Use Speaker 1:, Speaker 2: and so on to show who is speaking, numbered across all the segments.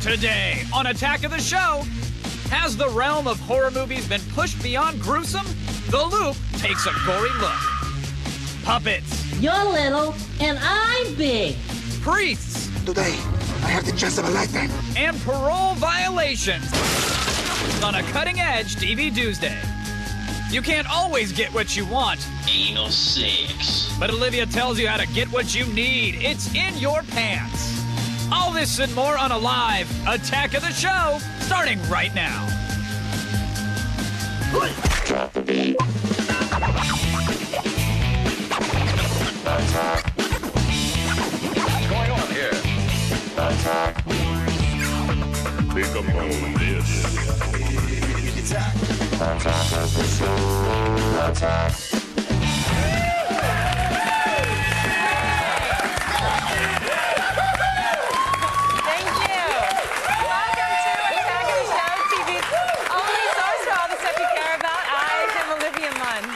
Speaker 1: Today on Attack of the Show, has the realm of horror movies been pushed beyond gruesome? The Loop takes a gory look. Puppets.
Speaker 2: You're little and I'm big.
Speaker 1: Priests.
Speaker 3: Today, I have the chance of a lifetime.
Speaker 1: And parole violations on a cutting-edge TV Tuesday. You can't always get what you want.
Speaker 4: Anal sex.
Speaker 1: But Olivia tells you how to get what you need. It's in your pants. All this and more on a live Attack of the Show, starting right now.
Speaker 4: Drop the beat.
Speaker 5: What's going on here?
Speaker 4: Attack.
Speaker 5: Think upon this.
Speaker 4: Attack of the Show. Attack.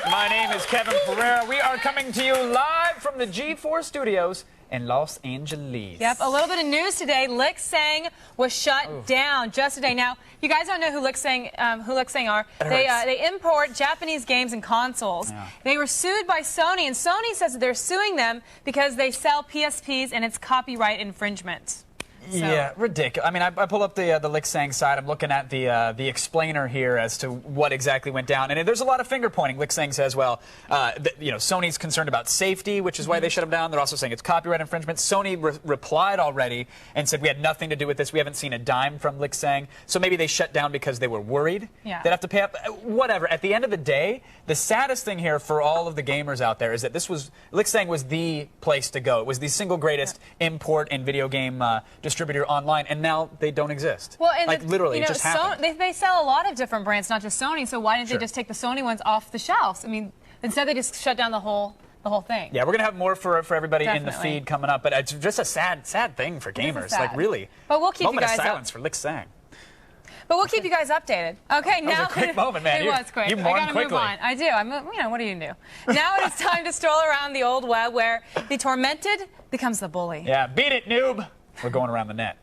Speaker 1: My name is Kevin Pereira. We are coming to you live from the G4 studios in Los Angeles.
Speaker 6: Yep, a little bit of news today. Lixang was shut down just today. Now, you guys don't know who Lixang are. They import Japanese games and consoles.
Speaker 1: Yeah.
Speaker 6: They were sued by Sony, and Sony says that they're suing them because they sell PSPs and it's copyright infringement. So.
Speaker 1: Yeah, ridiculous. I mean, I pull up the Lixang side. I'm looking at the explainer here as to what exactly went down, and there's a lot of finger pointing. Lixang says, well, Sony's concerned about safety, which is why they shut them down. They're also saying it's copyright infringement. Sony replied already and said we had nothing to do with this. We haven't seen a dime from Lixang, so maybe they shut down because they were worried they'd have to pay up. Whatever. At the end of the day, the saddest thing here for all of the gamers out there is that Lixang was the place to go. It was the single greatest import and video game distributor online, and now they don't exist.
Speaker 6: Well, and
Speaker 1: like literally, it just happened.
Speaker 6: They sell a lot of different brands, not just Sony. So why didn't they just take the Sony ones off the shelves? I mean, instead they just shut down the whole thing.
Speaker 1: Yeah, we're gonna have more for everybody in the
Speaker 6: Definitely.
Speaker 1: feed coming up, but it's just a sad thing for gamers. Like really,
Speaker 6: but we'll keep
Speaker 1: moment
Speaker 6: you guys
Speaker 1: of silence for Lixang.
Speaker 6: But we'll keep you guys updated. Okay,
Speaker 1: That
Speaker 6: now
Speaker 1: was a quick moment, man.
Speaker 6: It was quick.
Speaker 1: You
Speaker 6: I
Speaker 1: mourn
Speaker 6: gotta
Speaker 1: quickly.
Speaker 6: move on. I do. What are you gonna do? Now it is time to stroll around the old web, where the tormented becomes the bully.
Speaker 1: Yeah, beat it, noob. We're going around the net.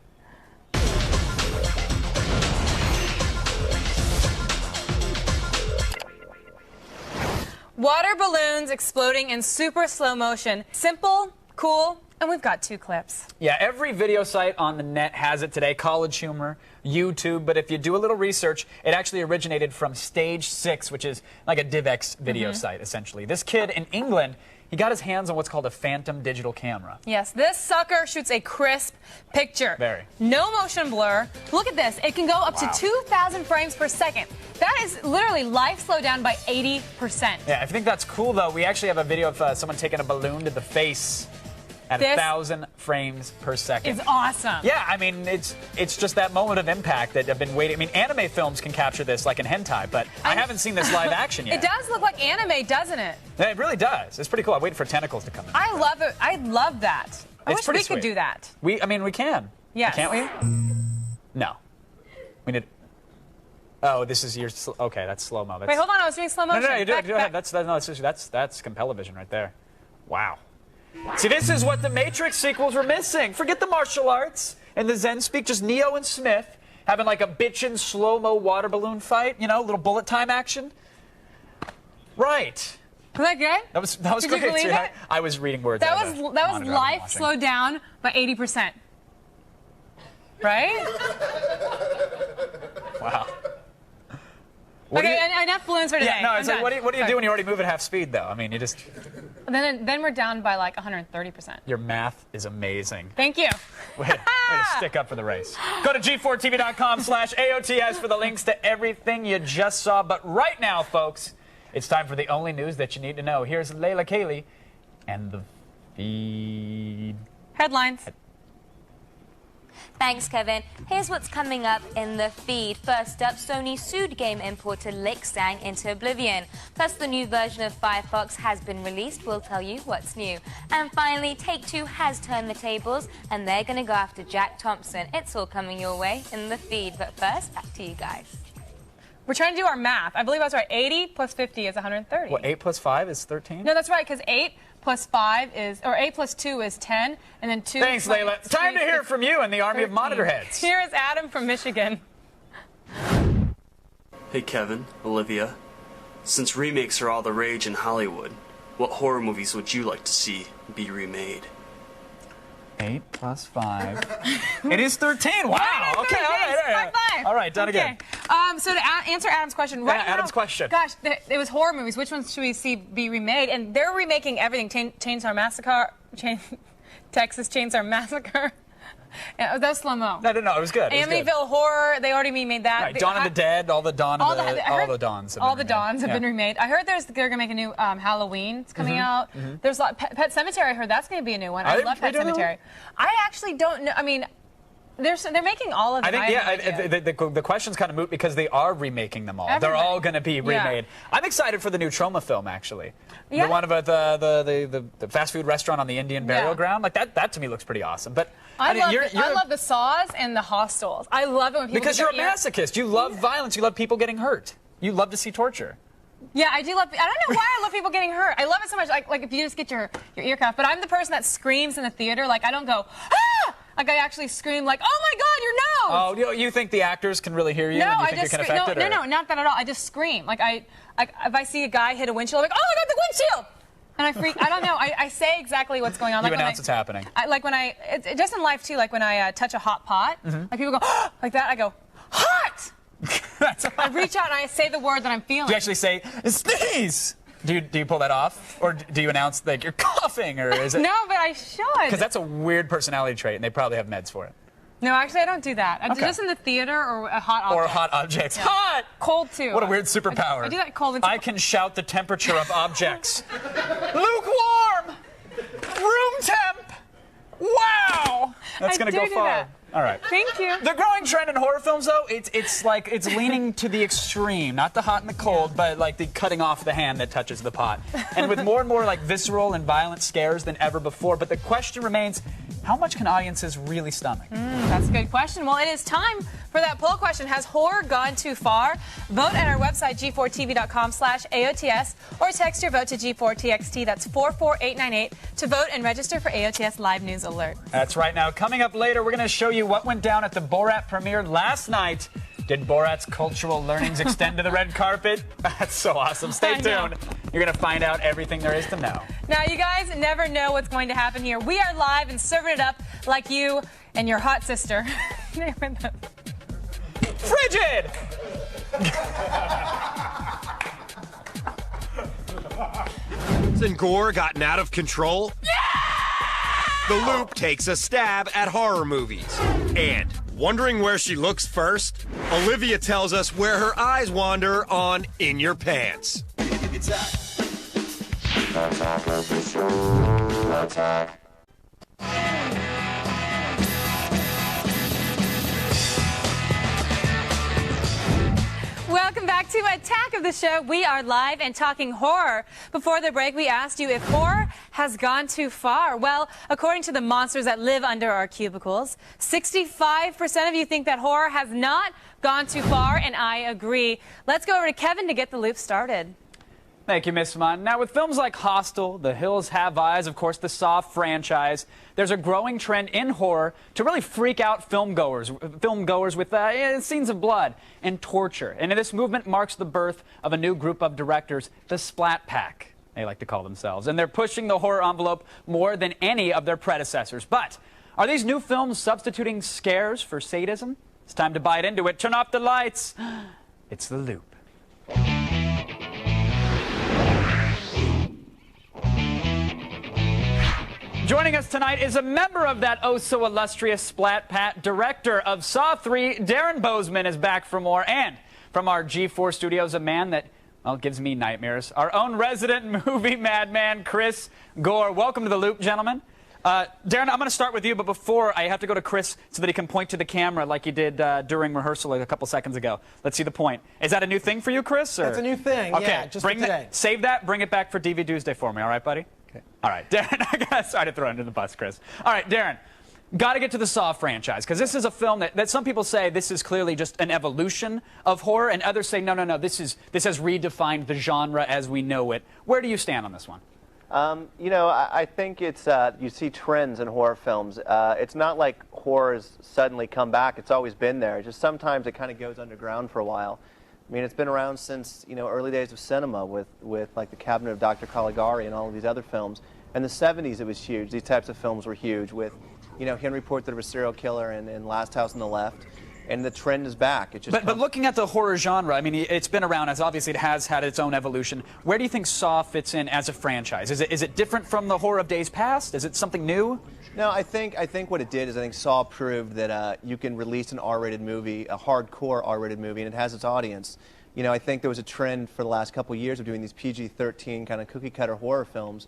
Speaker 6: Water balloons exploding in super slow motion. Simple, cool, and we've got 2 clips.
Speaker 1: Yeah, every video site on the net has it today. College Humor, YouTube, but if you do a little research, it actually originated from Stage 6, which is like a DivX video site, essentially. This kid in England, he got his hands on what's called a phantom digital camera.
Speaker 6: Yes, this sucker shoots a crisp picture.
Speaker 1: Very.
Speaker 6: No motion blur. Look at this. It can go up
Speaker 1: Wow.
Speaker 6: to 2,000 frames per second. That is literally life slowed down by 80%.
Speaker 1: Yeah, I think that's cool, though. We actually have a video of someone taking a balloon to the face at
Speaker 6: This
Speaker 1: 1,000 frames per second.
Speaker 6: It's awesome.
Speaker 1: Yeah, I mean, it's just that moment of impact that I've been waiting. I mean, anime films can capture this, like in hentai, but I haven't seen this live action yet.
Speaker 6: It does look like anime, doesn't it?
Speaker 1: Yeah, it really does. It's pretty cool. I'm waiting for tentacles to come in.
Speaker 6: I love it. I love that. I
Speaker 1: It's
Speaker 6: wish
Speaker 1: pretty
Speaker 6: we could
Speaker 1: sweet.
Speaker 6: do that.
Speaker 1: I mean, we can.
Speaker 6: Yes.
Speaker 1: Can't we? No. We need. Oh, this is your. Okay, that's slow mo.
Speaker 6: Wait, hold on. I was doing slow
Speaker 1: No,
Speaker 6: motion.
Speaker 1: no, you do it.
Speaker 6: Back,
Speaker 1: Go ahead.
Speaker 6: back.
Speaker 1: That's Compellivision right there. Wow. See, this is what the Matrix sequels were missing. Forget the martial arts and the Zen speak. Just Neo and Smith having like a bitchin' slow-mo water balloon fight. You know, little bullet time action. Right.
Speaker 6: Was that good?
Speaker 1: That was
Speaker 6: Did you
Speaker 1: great.
Speaker 6: believe
Speaker 1: See,
Speaker 6: it?
Speaker 1: I was reading words.
Speaker 6: That
Speaker 1: out
Speaker 6: was
Speaker 1: of the
Speaker 6: life
Speaker 1: monitor I've been watching.
Speaker 6: slowed down by 80%. Right?
Speaker 1: Wow. What do
Speaker 6: Okay,
Speaker 1: you-
Speaker 6: enough balloons for today.
Speaker 1: Yeah, no, it's
Speaker 6: I'm
Speaker 1: like,
Speaker 6: done.
Speaker 1: what do you
Speaker 6: Sorry.
Speaker 1: do when you already move at half speed, though? I mean, you just,
Speaker 6: Then we're down by like 130%.
Speaker 1: your math is amazing.
Speaker 6: Thank you.
Speaker 1: Way to stick up for the race. Go to g4tv.com/AOTS for the links to everything you just saw. But right now, folks, it's time for the only news that you need to know. Here's Layla Kaylee and the feed.
Speaker 6: Headlines.
Speaker 7: Thanks, Kevin. Here's what's coming up in the feed. First up, Sony sued game importer Lixang into oblivion. Plus, the new version of Firefox has been released. We'll tell you what's new. And finally, Take-Two has turned the tables, and they're going to go after Jack Thompson. It's all coming your way in the feed. But first, back to you guys.
Speaker 6: We're trying to do our math. I believe I was right. 80 plus 50 is 130.
Speaker 1: What, 8 plus 5 is 13?
Speaker 6: No, that's right, because 8 plus 5 is, or 8 plus 2 is 10, and then 2.
Speaker 1: Thanks, Layla. Time to hear from you in the army of
Speaker 6: 13.
Speaker 1: monitor heads.
Speaker 6: Here is Adam from Michigan.
Speaker 8: Hey Kevin, Olivia. Since remakes are all the rage in Hollywood, what horror movies would you like to see be remade?
Speaker 1: 8 plus 5. It is 13. Wow. Okay. All right.
Speaker 6: Five.
Speaker 1: All right. Done
Speaker 6: Okay.
Speaker 1: again.
Speaker 6: So to answer Adam's question, right now,
Speaker 1: Adam's question.
Speaker 6: Gosh, it was horror movies. Which ones should we see be remade? And they're remaking everything. Chainsaw Massacre, Texas Chainsaw Massacre. Yeah, that was slow-mo.
Speaker 1: No, it was good. It was good.
Speaker 6: Amityville Horror, they already remade that.
Speaker 1: Right, Dawn of the Dead, all the Dawns have
Speaker 6: been remade. I heard they're going to make a new Halloween. It's coming out. There's a lot. Pet Cemetery, I heard that's going to be a new one. I love Pet Cemetery. I actually don't know. I mean, they're making all of them.
Speaker 1: I think, the question's kind of moot because they are remaking them all. They're all going to be remade. Yeah. I'm excited for the new Troma film, actually. Yeah. The one about the fast food restaurant on the Indian burial ground. Like, that to me looks pretty awesome. But
Speaker 6: I love the Saws and the Hostels. I love it when people
Speaker 1: because you're a masochist. You love violence. You love people getting hurt. You love to see torture.
Speaker 6: Yeah, I do love. I don't know why I love people getting hurt. I love it so much. Like if you just get your ear cuffed. But I'm the person that screams in the theater. Like I don't go ah. Like I actually scream like, oh my God, your nose!
Speaker 1: Oh, you think the actors can really hear you?
Speaker 6: No,
Speaker 1: and you
Speaker 6: I
Speaker 1: think
Speaker 6: just
Speaker 1: you can affect it,
Speaker 6: no, not that at all. I just scream. Like if I see a guy hit a windshield, I'm like, oh my God, the windshield! And I freak. I don't know. I say exactly what's going on.
Speaker 1: You announce it's happening.
Speaker 6: Just in life too. Like when I touch a hot pot, like people go like that. I go hot. I reach out and I say the word that I'm feeling.
Speaker 1: Do you actually say sneeze? Do you pull that off, or do you announce like you're coughing, or is it?
Speaker 6: No, but I should.
Speaker 1: Because that's a weird personality trait, and they probably have meds for it.
Speaker 6: No, actually, I don't do that. I do this in the theater or a hot object.
Speaker 1: Or hot objects.
Speaker 6: Yeah.
Speaker 1: Hot!
Speaker 6: Cold, too.
Speaker 1: What a weird superpower.
Speaker 6: I do that cold and
Speaker 1: I can shout the temperature of objects. Lukewarm! Room temp! Wow! That's going to go far.
Speaker 6: That.
Speaker 1: All right.
Speaker 6: Thank you.
Speaker 1: The growing trend in horror films, though, it's leaning to the extreme. Not the hot and the cold, but like the cutting off the hand that touches the pot. And with more and more like visceral and violent scares than ever before. But the question remains, how much can audiences really stomach?
Speaker 6: That's a good question. Well, it is time for that poll question. Has horror gone too far? Vote at our website, g4tv.com/AOTS, or text your vote to G4TXT. That's 44898 to vote and register for AOTS Live News Alert.
Speaker 1: That's right. Now, coming up later, we're going to show you what went down at the Borat premiere last night. Did Borat's cultural learnings extend to the red carpet? That's so awesome. Stay tuned. You're going to find out everything there is to know.
Speaker 6: Now, you guys never know what's going to happen here. We are live and serving it up like you and your hot sister.
Speaker 1: Frigid!
Speaker 9: And gore gotten out of control? Yeah! The Loop takes a stab at horror movies. And wondering where she looks first? Olivia tells us where her eyes wander on In Your Pants.
Speaker 4: Attack of the show. Attack.
Speaker 6: Welcome back to Attack of the Show. We are live and talking horror. Before the break, we asked you if horror has gone too far. Well, according to the monsters that live under our cubicles, 65% of you think that horror has not gone too far, and I agree. Let's go over to Kevin to get the loop started.
Speaker 1: Thank you, Miss Munn. Now, with films like Hostel, The Hills Have Eyes, of course, the Saw franchise, there's a growing trend in horror to really freak out filmgoers with scenes of blood and torture. And this movement marks the birth of a new group of directors, the Splat Pack, they like to call themselves. And they're pushing the horror envelope more than any of their predecessors. But are these new films substituting scares for sadism? It's time to bite into it. Turn off the lights. It's The Loop. Joining us tonight is a member of that oh-so-illustrious Splat Pack, director of Saw 3, Darren Bozeman is back for more, and from our G4 studios, a man that, well, gives me nightmares, our own resident movie madman, Chris Gore. Welcome to The Loop, gentlemen. Darren, I'm going to start with you, but before, I have to go to Chris so that he can point to the camera like he did during rehearsal a couple seconds ago. Let's see the point. Is that a new thing for you, Chris? Or?
Speaker 10: That's a new thing,
Speaker 1: okay,
Speaker 10: yeah, just for today.
Speaker 1: Save that, bring it back for DV Tuesday for me, all right, buddy? Okay. All right, Darren, I got to throw under the bus, Chris. All right, Darren, got to get to the Saw franchise, because this is a film that some people say this is clearly just an evolution of horror, and others say, no, this has redefined the genre as we know it. Where do you stand on this one?
Speaker 10: You know, I think it's, you see trends in horror films. It's not like horror's suddenly come back. It's always been there. Just sometimes it kind of goes underground for a while. I mean, it's been around since, you know, early days of cinema with like The Cabinet of Dr. Caligari and all of these other films. In the 70s, it was huge. These types of films were huge with, you know, Henry Portrait of a Serial Killer and Last House on the Left. And the trend is back. It just
Speaker 1: but looking at the horror genre, I mean, it's been around, as obviously it has had its own evolution. Where do you think Saw fits in as a franchise? Is it different from the horror of days past? Is it something new?
Speaker 10: No, I think what it did is I think Saw proved that you can release an R-rated movie, a hardcore R-rated movie, and it has its audience. You know, I think there was a trend for the last couple of years of doing these PG-13 kind of cookie-cutter horror films.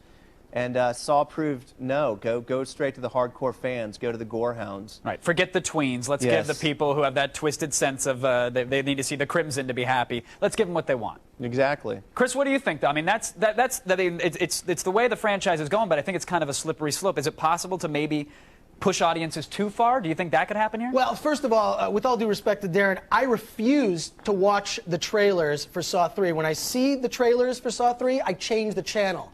Speaker 10: And Saw proved, no, go straight to the hardcore fans, go to the gore hounds.
Speaker 1: Right, forget the tweens. Let's give the people who have that twisted sense of they need to see the crimson to be happy. Let's give them what they want.
Speaker 10: Exactly.
Speaker 1: Chris, what do you think, though? I mean, it's the way the franchise is going, but I think it's kind of a slippery slope. Is it possible to maybe push audiences too far? Do you think that could happen here?
Speaker 11: Well, first of all, with all due respect to Darren, I refuse to watch the trailers for Saw 3. When I see the trailers for Saw 3, I change the channel.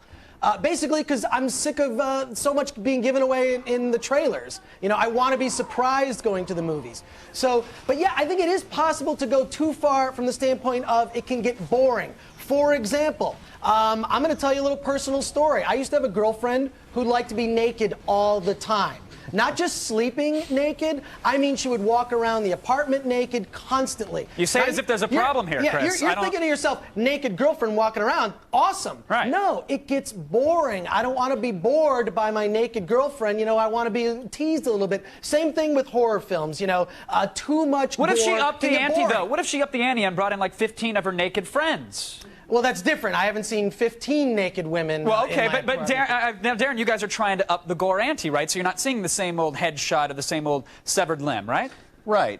Speaker 11: Basically, because I'm sick of so much being given away in the trailers. You know, I want to be surprised going to the movies. So, but yeah, I think it is possible to go too far from the standpoint of it can get boring. For example, I'm going to tell you a little personal story. I used to have a girlfriend who liked to be naked all the time. Not just sleeping naked, I mean she would walk around the apartment naked constantly.
Speaker 1: You say it as if there's a problem here, Chris.
Speaker 11: You're thinking to yourself, naked girlfriend walking around, awesome.
Speaker 1: Right.
Speaker 11: No, it gets boring. I don't want to be bored by my naked girlfriend. You know, I want to be teased a little bit. Same thing with horror films, you know, too much
Speaker 1: What if she
Speaker 11: gore
Speaker 1: upped
Speaker 11: can
Speaker 1: the
Speaker 11: get
Speaker 1: ante,
Speaker 11: boring.
Speaker 1: though? What if she upped the ante and brought in like 15 of her naked friends?
Speaker 11: Well, that's different. I haven't seen 15 naked women.
Speaker 1: Well, okay,
Speaker 11: in my
Speaker 1: but Darren, now, Darren, you guys are trying to up the gore ante, right? So you're not seeing the same old headshot of the same old severed limb, right?
Speaker 10: Right.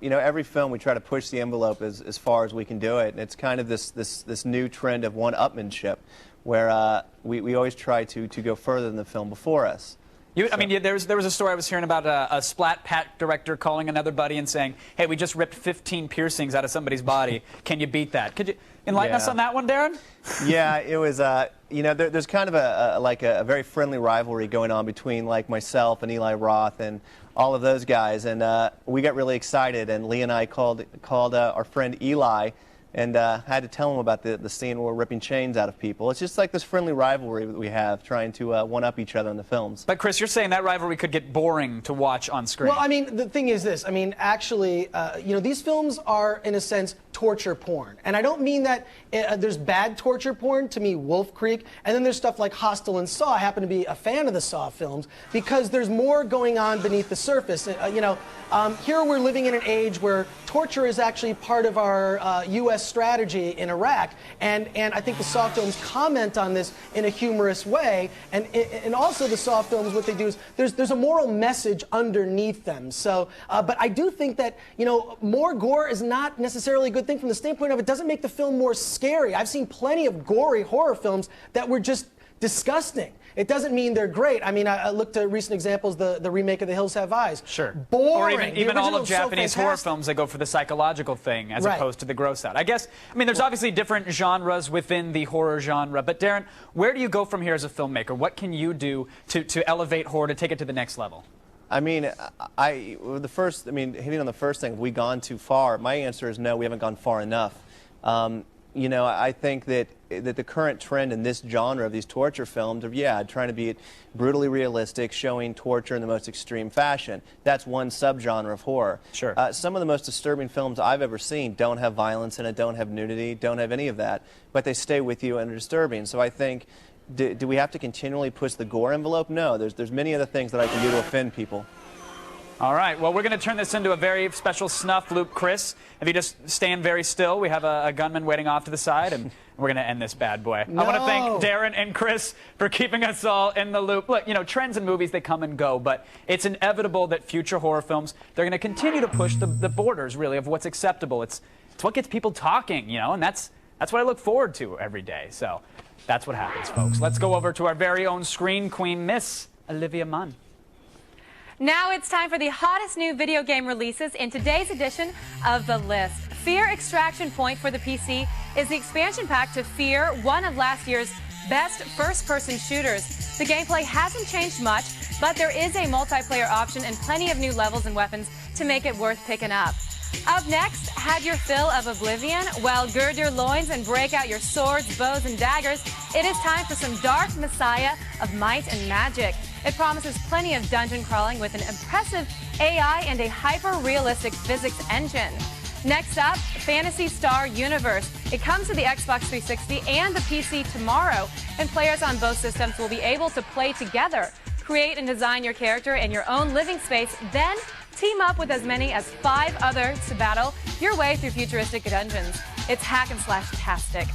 Speaker 10: You know, every film we try to push the envelope as far as we can do it. And it's kind of this new trend of one-upmanship where we always try to go further than the film before us.
Speaker 1: I mean, there was a story I was hearing about a splat pack director calling another buddy and saying, hey, we just ripped 15 piercings out of somebody's body. Can you beat that? Could you enlighten us on that one, Darren?
Speaker 10: Yeah, it was, you know, there's kind of a very friendly rivalry going on between like myself and Eli Roth and all of those guys. And we got really excited, and Lee and I called our friend Eli and had to tell him about the scene where we're ripping chains out of people. It's just like this friendly rivalry that we have, trying to one-up each other in the films.
Speaker 1: But, Chris, you're saying that rivalry could get boring to watch on screen.
Speaker 11: Well, I mean, the thing is this. I mean, actually, you know, these films are, in a sense, torture porn. And I don't mean that there's bad torture porn, to me, Wolf Creek, and then there's stuff like Hostel and Saw. I happen to be a fan of the Saw films because there's more going on beneath the surface. You know, here we're living in an age where torture is actually part of our U.S. strategy in Iraq, and I think the Saw films comment on this in a humorous way, and also the Saw films, what they do is there's a moral message underneath them. So, but I do think that, you know, more gore is not necessarily a good thing from the standpoint of it doesn't make the film more scary. I've seen plenty of gory horror films that were just disgusting. It doesn't mean they're great. I mean, I looked at recent examples, the remake of The Hills Have Eyes.
Speaker 1: Sure.
Speaker 11: Boring.
Speaker 1: Or even all of Japanese horror films that go for the psychological thing as opposed to the gross out. I guess, I mean, there's obviously different genres within the horror genre, but Darren, where do you go from here as a filmmaker? What can you do to elevate horror, to take it to the next level?
Speaker 10: I mean, hitting on the first thing, have we gone too far? My answer is no, we haven't gone far enough. You know, I think that the current trend in this genre of these torture films of, trying to be brutally realistic, showing torture in the most extreme fashion. That's one subgenre of horror.
Speaker 1: Sure.
Speaker 10: Some of the most disturbing films I've ever seen don't have violence in it, don't have nudity, don't have any of that, but they stay with you and are disturbing. So I think, do we have to continually push the gore envelope? No, there's many other things that I can do to offend people.
Speaker 1: All right, well, we're going to turn this into a very special snuff loop, Chris. If you just stand very still, we have a gunman waiting off to the side, and we're going to end this bad boy.
Speaker 11: No.
Speaker 1: I want to thank Darren and Chris for keeping us all in the loop. Look, you know, trends in movies, they come and go, but it's inevitable that future horror films, they're going to continue to push the borders, really, of what's acceptable. It's what gets people talking, you know, and that's what I look forward to every day. So that's what happens, folks. Let's go over to our very own screen queen, Miss Olivia Munn.
Speaker 6: Now it's time for the hottest new video game releases in today's edition of The List. Fear Extraction Point for the PC is the expansion pack to Fear, one of last year's best first-person shooters. The gameplay hasn't changed much, but there is a multiplayer option and plenty of new levels and weapons to make it worth picking up. Up next, had your fill of Oblivion? Well, gird your loins and break out your swords, bows, and daggers. It is time for some Dark Messiah of Might and Magic. It promises plenty of dungeon crawling with an impressive AI and a hyper-realistic physics engine. Next up, Phantasy Star Universe. It comes to the Xbox 360 and the PC tomorrow, and players on both systems will be able to play together, create and design your character in your own living space, then team up with as many as 5 others to battle your way through futuristic dungeons. It's hack and slash-tastic.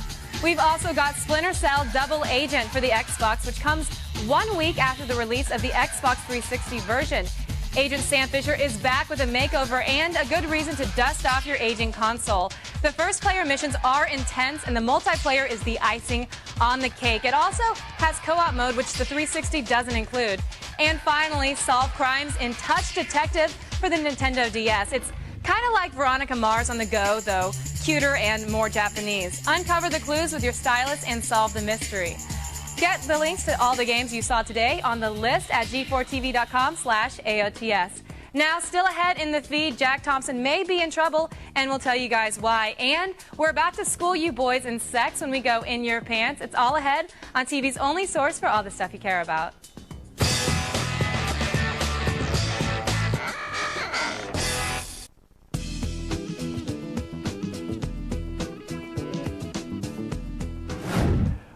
Speaker 6: We've also got Splinter Cell Double Agent for the Xbox, which comes 1 week after the release of the Xbox 360 version. Agent Sam Fisher is back with a makeover and a good reason to dust off your aging console. The first-player missions are intense, and the multiplayer is the icing on the cake. It also has co-op mode, which the 360 doesn't include. And finally, solve crimes in Touch Detective for the Nintendo DS. It's kind of like Veronica Mars on the go, though cuter and more Japanese. Uncover the clues with your stylus and solve the mystery. Get the links to all the games you saw today on the list at g4tv.com/AOTS. Now, still ahead in the feed, Jack Thompson may be in trouble, and we'll tell you guys why. And we're about to school you boys in sex when we go in your pants. It's all ahead on TV's only source for all the stuff you care about.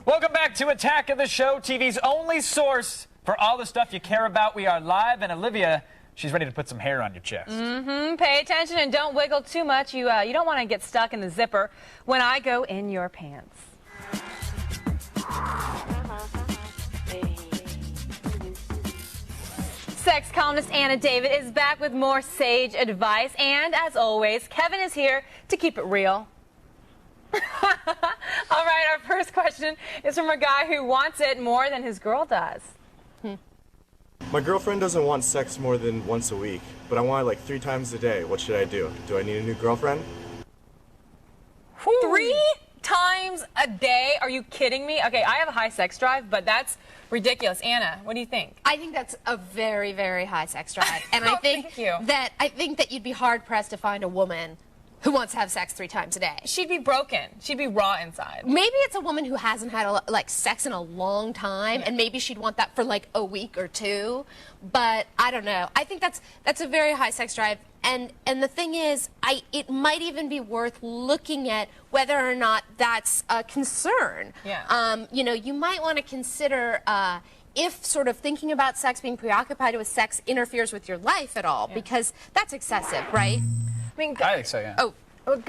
Speaker 1: Welcome back to Attack of the Show, TV's only source for all the stuff you care about. We are live, and Olivia, she's ready to put some hair on your chest.
Speaker 6: Pay attention and don't wiggle too much. You don't want to get stuck in the zipper when I go in your pants. Sex columnist Anna David is back with more sage advice, and as always, Kevin is here to keep it real. All right, our first question is from a guy who wants it more than his girl does.
Speaker 12: My girlfriend doesn't want sex more than once a week, but I want it like 3 times a day. What should I do? Do I need a new girlfriend?
Speaker 6: 3 times a day? Are you kidding me? Okay, I have a high sex drive, but that's ridiculous. Anna, what do you think?
Speaker 13: I think that's a very, very high sex drive, and I think that you'd be hard pressed to find a woman who wants to have sex 3 times a day.
Speaker 6: She'd be broken. She'd be raw inside.
Speaker 13: Maybe it's a woman who hasn't had sex in a long time, and maybe she'd want that for like a week or 2. But I don't know. I think that's a very high sex drive. And the thing is, it might even be worth looking at whether or not that's a concern.
Speaker 6: Yeah.
Speaker 13: You know, you might want to consider if sort of thinking about sex, being preoccupied with sex interferes with your life at all, because that's excessive, right?
Speaker 6: I mean,
Speaker 1: I think so, yeah.
Speaker 6: Oh,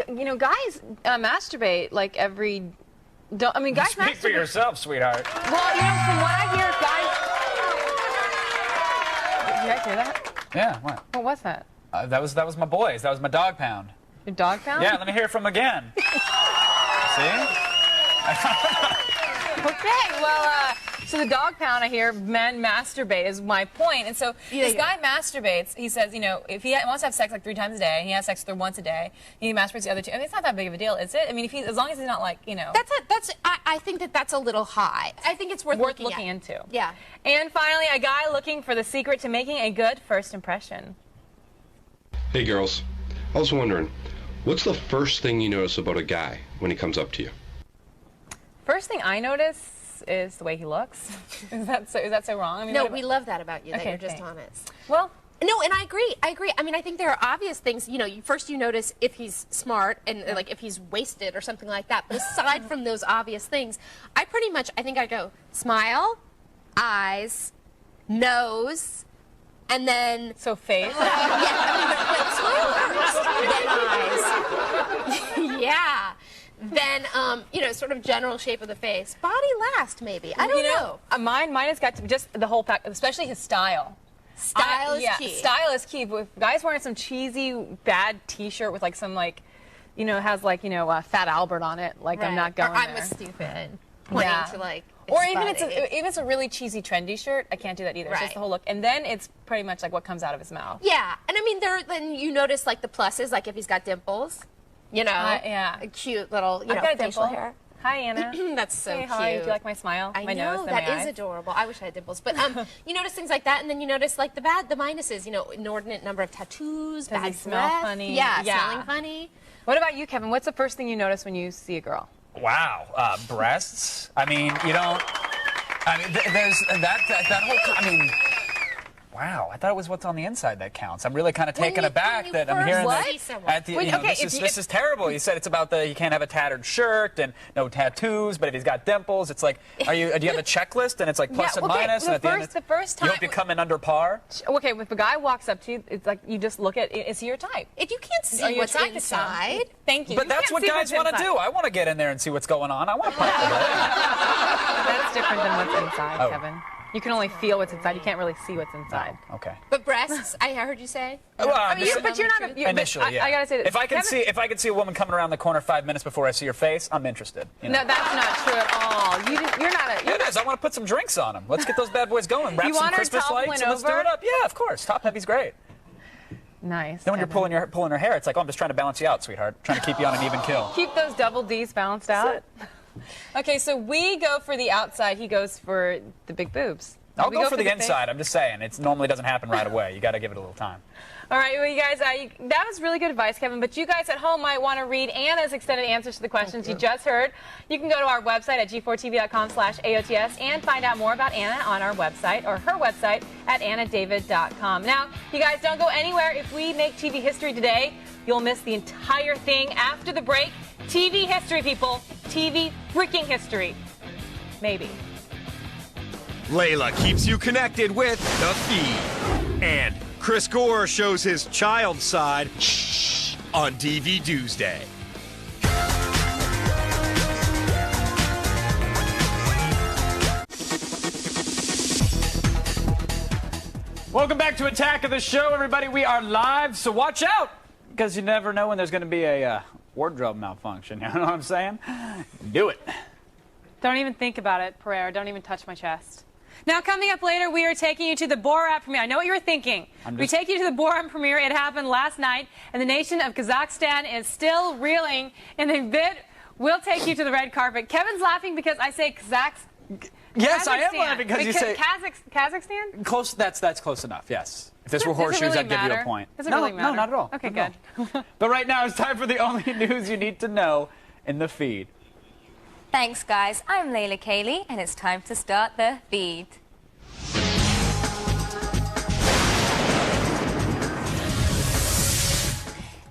Speaker 6: you know, guys masturbate like every. Guys masturbate.
Speaker 1: Speak for yourself, sweetheart.
Speaker 6: Well, you know, from what I hear, guys. Did you guys hear that?
Speaker 1: Yeah. What?
Speaker 6: What was that?
Speaker 1: That was my boys. That was my dog pound.
Speaker 6: Your dog pound?
Speaker 1: Yeah. Let me hear from him again. See?
Speaker 6: Okay. Well, so the dog pound, I hear men masturbate is my point. And so this guy masturbates. He says, you know, if he wants to have sex like 3 times a day, and he has sex with her once a day, he masturbates the other 2. I mean, it's not that big of a deal, is it? I mean, as long as he's not like, you know.
Speaker 13: I think that's a little high. I think it's worth looking
Speaker 6: into.
Speaker 13: Yeah.
Speaker 6: And finally, a guy looking for the secret to making a good first impression.
Speaker 14: Hey, girls. I was wondering, what's the first thing you notice about a guy when he comes up to you?
Speaker 6: First thing I notice is the way he looks. Is that so wrong? I mean,
Speaker 13: no, we love that about you, that you're just honest.
Speaker 6: Well,
Speaker 13: no, and I agree. I mean, I think there are obvious things. You know, first you notice if he's smart and like if he's wasted or something like that. But aside from those obvious things, I think I go smile, eyes, nose, and then
Speaker 6: face.
Speaker 13: Smile, eyes, then eyes. Yeah. Then, you know, sort of general shape of the face. Body last, maybe. I don't know.
Speaker 6: Mine has got to be just the whole pack, especially his style.
Speaker 13: Style is key.
Speaker 6: Style is key. But if guys wearing some cheesy, bad T-shirt with like some like, you know, has like, you know, Fat Albert on it, like I'm not going
Speaker 13: or I'm
Speaker 6: there.
Speaker 13: a stupid. Pointing to like.
Speaker 6: Or even if it's a really cheesy, trendy shirt, I can't do that either. It's just the whole look. And then it's pretty much like what comes out of his mouth.
Speaker 13: Yeah, and I mean, then you notice like the pluses, like if he's got dimples. You know,
Speaker 6: a
Speaker 13: cute little,
Speaker 6: I've got a
Speaker 13: facial
Speaker 6: dimple.
Speaker 13: hair.
Speaker 6: Hi, Anna.
Speaker 13: That's so
Speaker 6: Hey,
Speaker 13: cute.
Speaker 6: hi. Do you like my smile?
Speaker 13: I
Speaker 6: my
Speaker 13: know,
Speaker 6: nose, and
Speaker 13: that
Speaker 6: my
Speaker 13: is
Speaker 6: eyes?
Speaker 13: adorable. I wish I had dimples. But you notice things like that, and then you notice like the minuses. You know, inordinate number of tattoos,
Speaker 6: Does
Speaker 13: bad
Speaker 6: he smell
Speaker 13: breath.
Speaker 6: funny?
Speaker 13: Yeah,
Speaker 6: Yeah.
Speaker 13: smelling funny.
Speaker 6: What about you, Kevin? What's the first thing you notice when you see a girl?
Speaker 1: Wow, breasts. I mean, you don't. I mean, there's that whole. I mean, wow. I thought it was what's on the inside that counts. I'm really kind of taken aback that I'm hearing that. At the, you know, this is terrible. You said it's about you can't have a tattered shirt and no tattoos, but if he's got dimples, it's like, do you have a checklist and it's like plus and minus? And at the end,
Speaker 6: the first time.
Speaker 1: you hope you come in under par.
Speaker 6: Okay, if a guy walks up to you, it's like you just look at, is he your type?
Speaker 13: If you can't see what's inside.
Speaker 6: Thank you.
Speaker 1: But
Speaker 6: You
Speaker 1: that's
Speaker 6: can't
Speaker 1: what
Speaker 6: see
Speaker 1: guys
Speaker 6: what's
Speaker 1: want to
Speaker 6: inside.
Speaker 1: do. I want to get in there and see what's going on. I want to participate.
Speaker 6: That's different than what's inside,
Speaker 1: Oh.
Speaker 6: Kevin. You can only feel what's inside. You can't really see what's inside.
Speaker 1: Okay.
Speaker 13: But breasts, I heard you say.
Speaker 1: Well,
Speaker 6: I mean, but you're not.
Speaker 1: Initially, yeah.
Speaker 6: I gotta say this.
Speaker 1: If I can see a woman coming around the corner 5 minutes before I see her face, I'm interested. You know?
Speaker 6: No, that's not true at all. You're not a.
Speaker 1: It is. I want to put some drinks on them. Let's get those bad boys going. Wrap
Speaker 6: You
Speaker 1: some
Speaker 6: want her
Speaker 1: Christmas
Speaker 6: toppling
Speaker 1: lights and let's do
Speaker 6: over?
Speaker 1: it up. Yeah, of course. Top heavy's great.
Speaker 6: Nice.
Speaker 1: Then when you're pulling her hair, it's like, oh, I'm just trying to balance you out, sweetheart. Trying to keep you on an even kill.
Speaker 6: Keep those double D's balanced out. Okay, so we go for the outside. He goes for the big boobs.
Speaker 1: I'll
Speaker 6: We
Speaker 1: go for the
Speaker 6: face?
Speaker 1: inside. I'm just saying. It normally doesn't happen right away. You got to give it a little time.
Speaker 6: All right, well, you guys, that was really good advice, Kevin. But you guys at home might want to read Anna's extended answers to the questions you just heard. You can go to our website at g4tv.com/AOTS and find out more about Anna on our website or her website at annadavid.com. Now, you guys don't go anywhere. If we make TV history today, you'll miss the entire thing after the break. TV history, people. TV freaking history. Maybe.
Speaker 9: Layla keeps you connected with The Feed. And Chris Gore shows his child side on DV Doomsday.
Speaker 1: Welcome back to Attack of the Show, everybody. We are live, so watch out, because you never know when there's going to be a wardrobe malfunction. You know what I'm saying? Do it.
Speaker 6: Don't even think about it, Pereira. Don't even touch my chest. Now, coming up later, we are taking you to the Borat premiere. I know what you were thinking. We take you to the Borat premiere. It happened last night, and the nation of Kazakhstan is still reeling. In a bit, we'll take you to the red carpet. Kevin's laughing because I say
Speaker 1: Yes, I am laughing because you say
Speaker 6: Kazakhstan.
Speaker 1: Close. That's close enough. Yes. If this were
Speaker 6: Does it
Speaker 1: horseshoes,
Speaker 6: really
Speaker 1: I'd give you a
Speaker 6: matter?
Speaker 1: point.
Speaker 6: Does it
Speaker 1: no,
Speaker 6: really matter?
Speaker 1: no, not at all.
Speaker 6: Okay,
Speaker 1: Not
Speaker 6: good.
Speaker 1: at all. But right now, it's time for the only news you need to know in the feed.
Speaker 7: Thanks, guys. I'm Layla Cayley, and it's time to start the feed.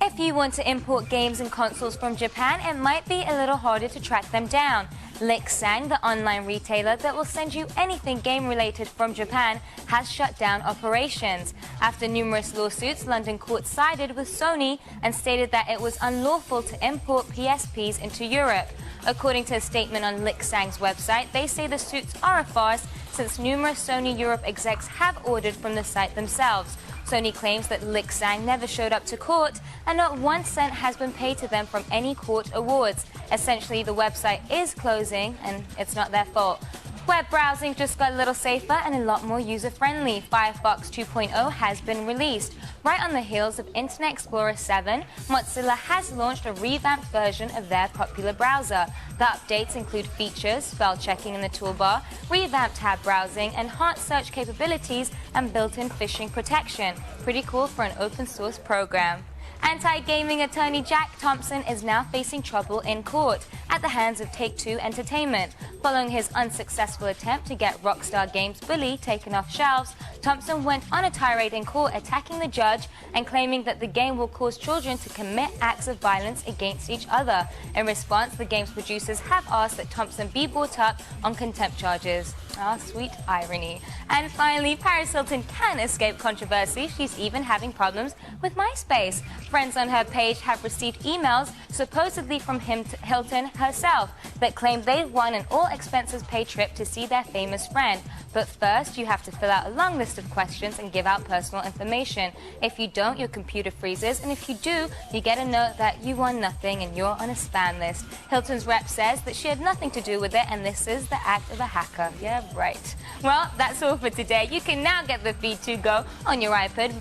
Speaker 7: If you want to import games and consoles from Japan, it might be a little harder to track them down. Lixang, the online retailer that will send you anything game-related from Japan, has shut down operations. After numerous lawsuits, London courts sided with Sony and stated that it was unlawful to import PSPs into Europe. According to a statement on Lixang's website, they say the suits are a farce since numerous Sony Europe execs have ordered from the site themselves. Sony claims that Lixang never showed up to court and not 1 cent has been paid to them from any court awards. Essentially, the website is closing and it's not their fault. Web browsing just got a little safer and a lot more user-friendly. Firefox 2.0 has been released. Right on the heels of Internet Explorer 7, Mozilla has launched a revamped version of their popular browser. The updates include features, spell checking in the toolbar, revamped tab browsing, enhanced search capabilities, and built-in phishing protection. Pretty cool for an open-source program. Anti-gaming attorney Jack Thompson is now facing trouble in court at the hands of Take-Two Entertainment. Following his unsuccessful attempt to get Rockstar Games' Bully taken off shelves, Thompson went on a tirade in court attacking the judge and claiming that the game will cause children to commit acts of violence against each other. In response, the game's producers have asked that Thompson be brought up on contempt charges. Ah, sweet irony. And finally, Paris Hilton can escape controversy. She's even having problems with MySpace. Friends on her page have received emails, supposedly from Hilton herself, that claim they've won an all-expenses-paid trip to see their famous friend. But first, you have to fill out a long list list of questions and give out personal information. If you don't, your computer freezes, and if you do, you get a note that you won nothing and you're on a spam list. Hilton's rep says that she had nothing to do with it, and this is the act of a hacker. Yeah, right. Well, that's all for today. You can now get the feed to go on your iPod.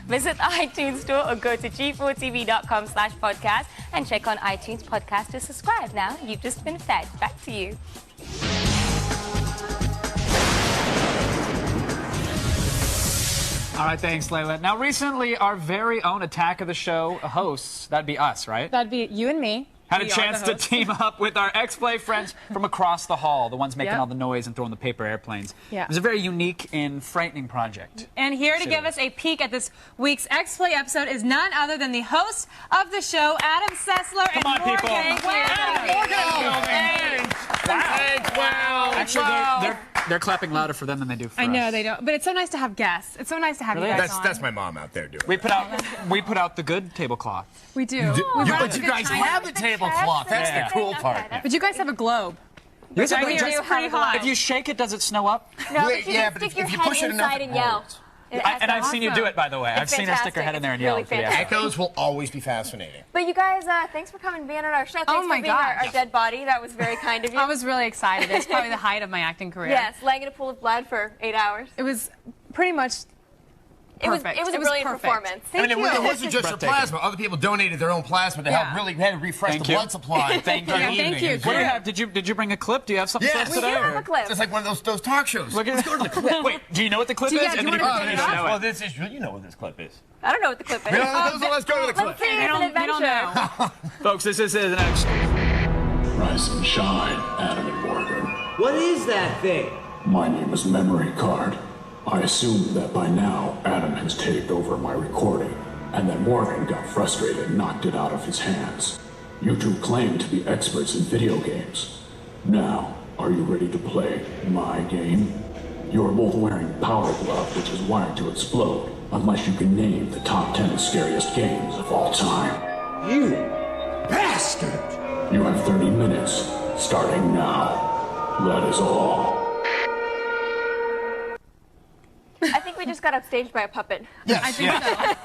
Speaker 7: Visit the iTunes store or go to g4tv.com/podcast and check on iTunes podcast to subscribe. Now you've just been fed. Back to you.
Speaker 1: All right, thanks, Layla. Now, recently, our very own Attack of the Show hosts, that'd be us, right?
Speaker 6: That'd be you and me.
Speaker 1: Had a chance to team up with our X-Play friends from across the hall, the ones making all the noise and throwing the paper airplanes.
Speaker 6: Yeah.
Speaker 1: It was a very unique and frightening project.
Speaker 6: And here to give us a peek at this week's X-Play episode is none other than the host of the show, Adam Sessler.
Speaker 1: Come on, people.
Speaker 6: Morgan.
Speaker 1: Wow. Actually, they're clapping louder for them than they do for us.
Speaker 6: I know they don't, but it's so nice to have guests. It's so nice to have you guys on.
Speaker 9: That's my mom out there doing it.
Speaker 1: We put out the good tablecloth.
Speaker 6: We do.
Speaker 9: But you guys have the tablecloth. That's the cool part.
Speaker 6: But you guys have a globe. Which I hear is pretty hot.
Speaker 1: If you shake it, does it snow up?
Speaker 7: No, but you just stick your head inside and yell.
Speaker 1: And I've seen you do it, by the way. I've seen her stick her head in there and yell.
Speaker 9: Echoes will always be fascinating.
Speaker 15: But you guys, thanks for coming and being on our show. Thanks
Speaker 6: Oh my
Speaker 15: for being our
Speaker 6: gosh.
Speaker 15: dead body. That was very kind of you.
Speaker 6: I was really excited. It's probably the height of my acting career.
Speaker 15: Yes, laying in a pool of blood for 8 hours.
Speaker 6: It was pretty much perfect.
Speaker 15: It was a brilliant
Speaker 6: perfect.
Speaker 15: performance.
Speaker 9: I mean, it wasn't just your plasma. Other people donated their own plasma to help really refresh the blood supply.
Speaker 1: Thank you.
Speaker 6: Thank you.
Speaker 1: What do you have? Did you bring a clip? Do you have something for us
Speaker 9: Yes,
Speaker 1: today?
Speaker 15: We have a clip.
Speaker 9: It's like one of those talk shows.
Speaker 1: Look at
Speaker 9: Let's go to the clip.
Speaker 1: Wait, do you know what the clip is?
Speaker 6: do you want to put it up?
Speaker 9: Well, this is you know what this clip is.
Speaker 15: I don't know what the clip is.
Speaker 9: Let's go to the clip.
Speaker 15: Let's see.
Speaker 6: We
Speaker 15: It's an
Speaker 6: don't
Speaker 15: adventure.
Speaker 6: know.
Speaker 1: Folks, this is an exclusive.
Speaker 16: Rise and shine, Adam and Morgan.
Speaker 17: What is that thing?
Speaker 16: My name is Memory Card. I assume that by now Adam has taped over my recording, and that Morgan got frustrated and knocked it out of his hands. You two claim to be experts in video games. Now, are you ready to play my game? You are both wearing Power Glove, which is wired to explode, unless you can name the top 10 scariest games of all time.
Speaker 3: You bastard!
Speaker 16: You have 30 minutes, starting now. That is all.
Speaker 15: I think we just got upstaged by a puppet.
Speaker 9: Yes,
Speaker 6: I think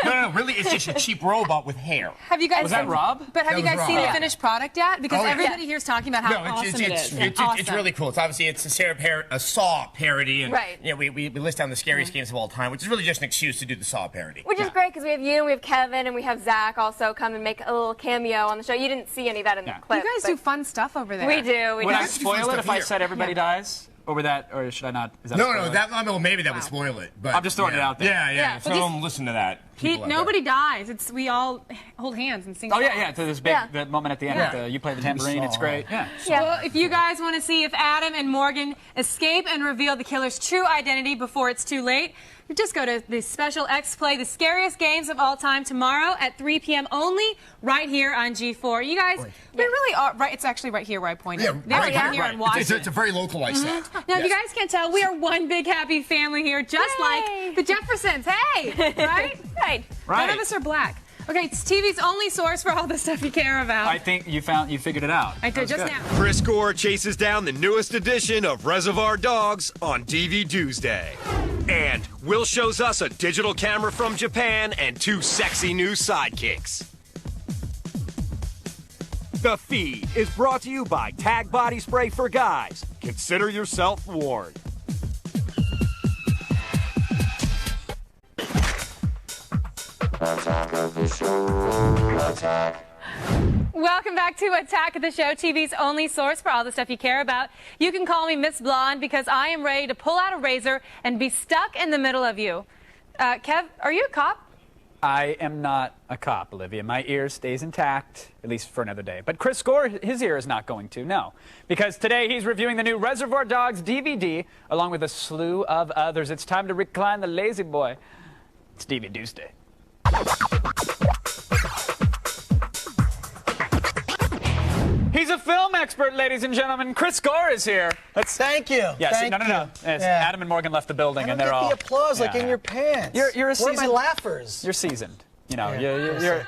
Speaker 6: so.
Speaker 9: No, really, it's just a cheap robot with hair.
Speaker 6: Have you guys
Speaker 1: Was that Rob?
Speaker 6: But have you guys seen the finished product yet? Because
Speaker 9: Oh, yeah.
Speaker 6: everybody here's talking about how awesome it is.
Speaker 9: It's
Speaker 6: Awesome.
Speaker 9: really cool. It's obviously a Saw parody, and
Speaker 15: Right.
Speaker 9: we list down the scariest games of all time, which is really just an excuse to do the Saw parody.
Speaker 15: Which is great because we have you, we have Kevin, and we have Zach also come and make a little cameo on the show. You didn't see any of that in the clip.
Speaker 6: You guys do fun stuff over there.
Speaker 15: We do. We
Speaker 1: Would
Speaker 15: do.
Speaker 1: I spoil it if I said everybody dies? Or should I not? Is that a spoiler?
Speaker 9: Maybe that would spoil it. But
Speaker 1: I'm just throwing it out there.
Speaker 9: Yeah. So don't listen to that.
Speaker 6: Nobody dies. We all hold hands and sing.
Speaker 1: Oh yeah. So this big the moment at the end.
Speaker 6: Yeah.
Speaker 1: You play the tambourine. It's great. Yeah.
Speaker 6: Well, if you guys want to see if Adam and Morgan escape and reveal the killer's true identity before it's too late, you just go to the special X-Play, the scariest games of all time, tomorrow at 3 p.m. only, right here on G4. You guys, we really are right. It's actually right here where I pointed.
Speaker 9: Yeah,
Speaker 6: They're right here in Washington.
Speaker 9: It's a very localized set.
Speaker 6: Now, if you guys can't tell, we are one big happy family here, just like the Jeffersons. Hey, right?
Speaker 15: Right.
Speaker 6: None of us are black. Okay, it's TV's only source for all the stuff you care about.
Speaker 1: I think you figured it out.
Speaker 6: I did just now.
Speaker 9: Chris Gore chases down the newest edition of Reservoir Dogs on DV Tuesday. And Will shows us a digital camera from Japan and 2 sexy new sidekicks. The feed is brought to you by Tag Body Spray for Guys. Consider yourself warned.
Speaker 4: Attack of the Show. Attack.
Speaker 6: Welcome back to Attack of the Show, TV's only source for all the stuff you care about. You can call me Miss Blonde because I am ready to pull out a razor and be stuck in the middle of you. Kev, are you a cop?
Speaker 1: I am not a cop, Olivia. My ear stays intact, at least for another day. But Chris Gore, his ear is not going to, no. Because today he's reviewing the new Reservoir Dogs DVD, along with a slew of others. It's time to recline the lazy boy. It's DV Tuesday. He's a film expert, ladies and gentlemen. Chris Gore is here.
Speaker 11: Thank you.
Speaker 1: Yes,
Speaker 11: Thank
Speaker 1: no.
Speaker 11: you.
Speaker 1: Yes,
Speaker 11: Yeah.
Speaker 1: Adam and Morgan left the building,
Speaker 11: I don't
Speaker 1: and they're
Speaker 11: get
Speaker 1: all
Speaker 11: the applause like in your pants.
Speaker 1: You're a
Speaker 11: Where are
Speaker 1: seasoned.
Speaker 11: my laughers?
Speaker 1: You're seasoned. You know,
Speaker 11: Yeah.
Speaker 1: you're.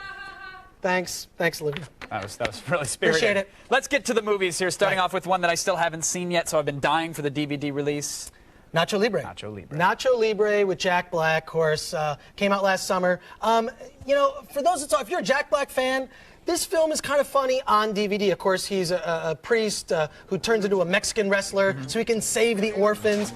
Speaker 11: Thanks, Olivia.
Speaker 1: That was really spirited.
Speaker 11: Appreciate it.
Speaker 1: Let's get to the movies here, starting off with one that I still haven't seen yet, so I've been dying for the DVD release.
Speaker 11: Nacho Libre.
Speaker 1: Nacho Libre.
Speaker 11: Nacho Libre with Jack Black, of course, came out last summer. You know, for those that saw, if you're a Jack Black fan, this film is kind of funny on DVD. Of course, he's a priest who turns into a Mexican wrestler so he can save the orphans.